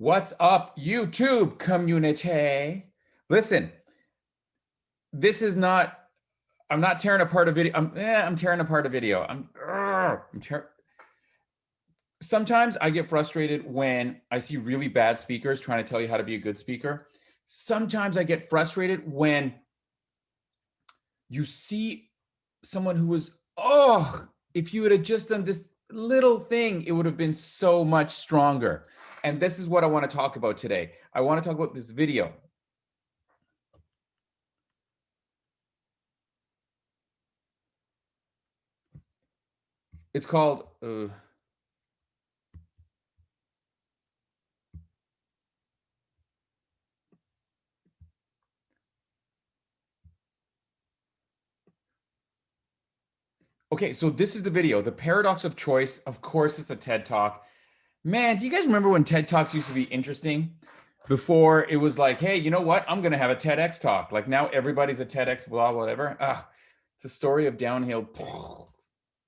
What's up, YouTube community? Listen, this is not, I'm not tearing apart a video. I'm tearing apart a video. Sometimes I get frustrated when I see really bad speakers trying to tell you how to be a good speaker. Sometimes I get frustrated when you see someone who was, if you had just done this little thing, it would have been so much stronger. And this is what I want to talk about today. I want to talk about this video. It's called, okay, so this is the video, The Paradox of Choice. Of course, it's a TED Talk. Man, do you guys remember when TED Talks used to be interesting? Before it was like, hey, you know what? I'm going to have a TEDx talk. Like now everybody's a TEDx, blah, whatever. It's a story of downhill.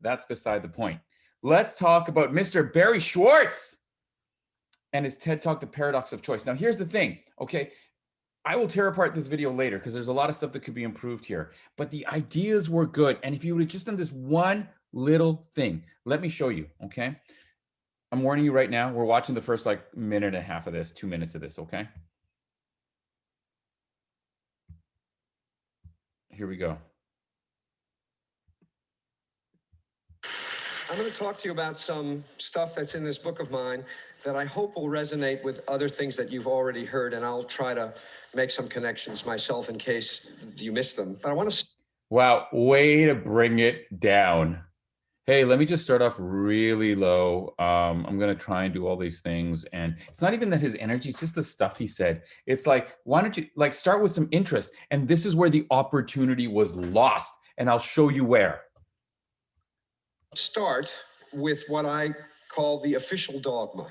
That's beside the point. Let's talk about Mr. Barry Schwartz and his TED Talk, The Paradox of Choice. Now, here's the thing, okay? I will tear apart this video later because there's a lot of stuff that could be improved here. But the ideas were good. And if you would have just done this one little thing, let me show you, okay? I'm warning you right now, we're watching the first like minute and a half of this, 2 minutes of this, okay? Here we go. I'm going to talk to you about some stuff that's in this book of mine that I hope will resonate with other things that you've already heard, and I'll try to make some connections myself in case you missed them. But I want to... Wow, way to bring it down. Hey, let me just start off really low. I'm going to try and do all these things. And it's not even that his energy, it's just the stuff he said. It's like, why don't you like start with some interest? And this is where the opportunity was lost. And I'll show you where. Start with what I call the official dogma.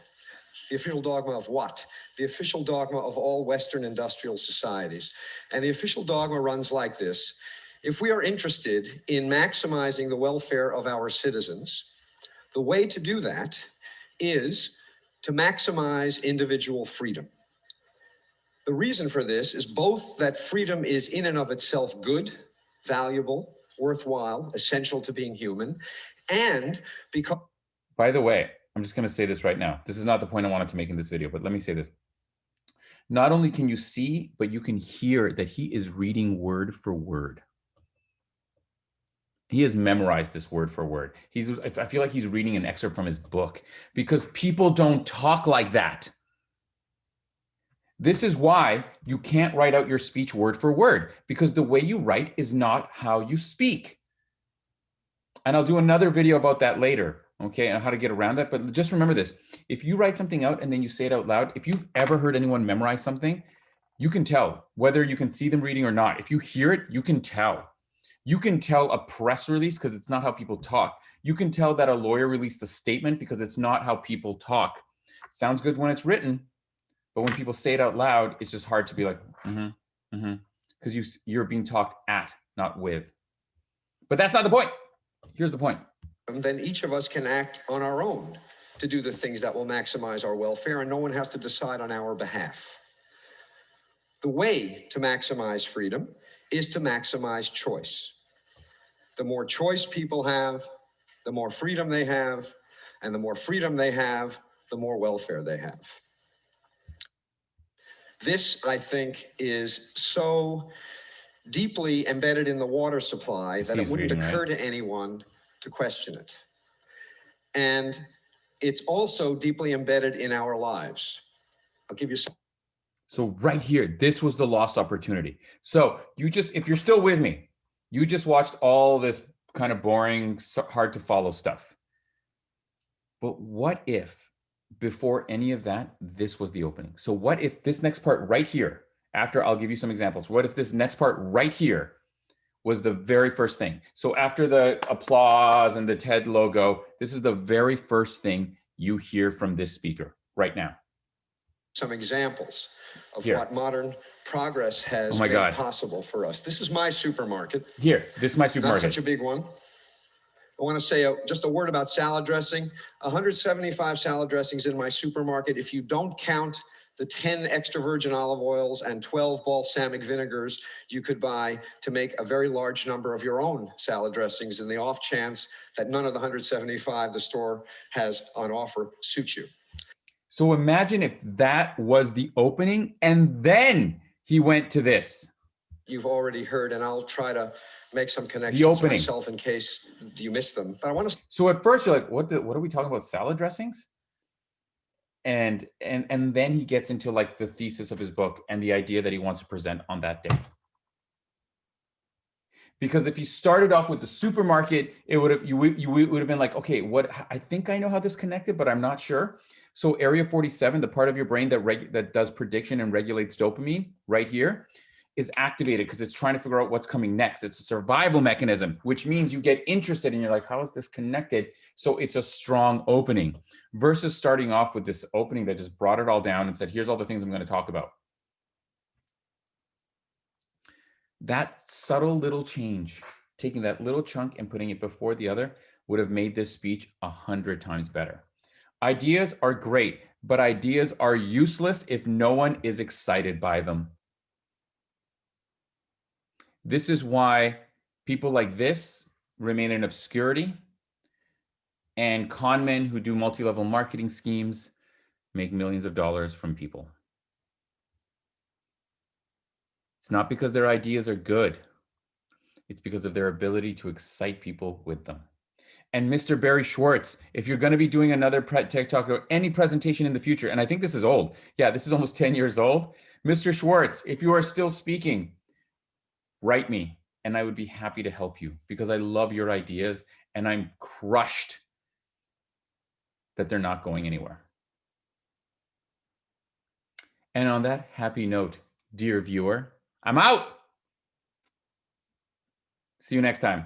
The official dogma of what? The official dogma of all Western industrial societies. And the official dogma runs like this. If we are interested in maximizing the welfare of our citizens, the way to do that is to maximize individual freedom. The reason for this is both that freedom is in and of itself good, valuable, worthwhile, essential to being human, and because... By the way, I'm just going to say this right now. This is not the point I wanted to make in this video, but let me say this. Not only can you see, but you can hear that he is reading word for word. He has memorized this word for word. I feel like he's reading an excerpt from his book because people don't talk like that. This is why you can't write out your speech word for word, because the way you write is not how you speak. And I'll do another video about that later, okay, and how to get around that. But just remember this. If you write something out and then you say it out loud, if you've ever heard anyone memorize something, you can tell whether you can see them reading or not. If you hear it, you can tell. You can tell a press release because it's not how people talk. You can tell that a lawyer released a statement because it's not how people talk. Sounds good when it's written, but when people say it out loud, it's just hard to be like, because you're being talked at, not with. But that's not the point. Here's the point. Then each of us can act on our own to do the things that will maximize our welfare, and no one has to decide on our behalf. The way to maximize freedom is to maximize choice. The more choice people have, the more freedom they have, and the more freedom they have, the more welfare they have. This, I think, is so deeply embedded in the water supply that it wouldn't occur to anyone to question it. And it's also deeply embedded in our lives. I'll give you some. So right here, this was the lost opportunity. So if you're still with me, you just watched all this kind of boring, hard to follow stuff. But what if before any of that, this was the opening? So what if this next part right here, after I'll give you some examples, what if this next part right here was the very first thing? So after the applause and the TED logo, this is the very first thing you hear from this speaker right now. Some examples of what modern progress has made possible for us. This is my supermarket. Here, this is my supermarket. Not such a big one. I want to say just a word about salad dressing. 175 salad dressings in my supermarket. If you don't count the 10 extra virgin olive oils and 12 balsamic vinegars you could buy to make a very large number of your own salad dressings in the off chance that none of the 175 the store has on offer suits you. So imagine if that was the opening and then he went to this. You've already heard, and I'll try to make some connections myself in case you missed them. But I want to. So at first you're like, what are we talking about? Salad dressings? And then he gets into like the thesis of his book and the idea that he wants to present on that day. Because if he started off with the supermarket, it would have you would have been like, okay, what? I think I know how this connected, but I'm not sure. So area 47, the part of your brain that does prediction and regulates dopamine, right here, is activated because it's trying to figure out what's coming next. It's a survival mechanism, which means you get interested and you're like, how is this connected? So it's a strong opening versus starting off with this opening that just brought it all down and said, here's all the things I'm going to talk about. That subtle little change, taking that little chunk and putting it before the other, would have made this speech 100 times better. Ideas are great, but ideas are useless if no one is excited by them. This is why people like this remain in obscurity, and con men who do multi-level marketing schemes make millions of dollars from people. It's not because their ideas are good. It's because of their ability to excite people with them. And Mr. Barry Schwartz, if you're going to be doing another TED Talk or any presentation in the future, and I think this is old. Yeah, this is almost 10 years old. Mr. Schwartz, if you are still speaking, write me and I would be happy to help you because I love your ideas and I'm crushed that they're not going anywhere. And on that happy note, dear viewer, I'm out. See you next time.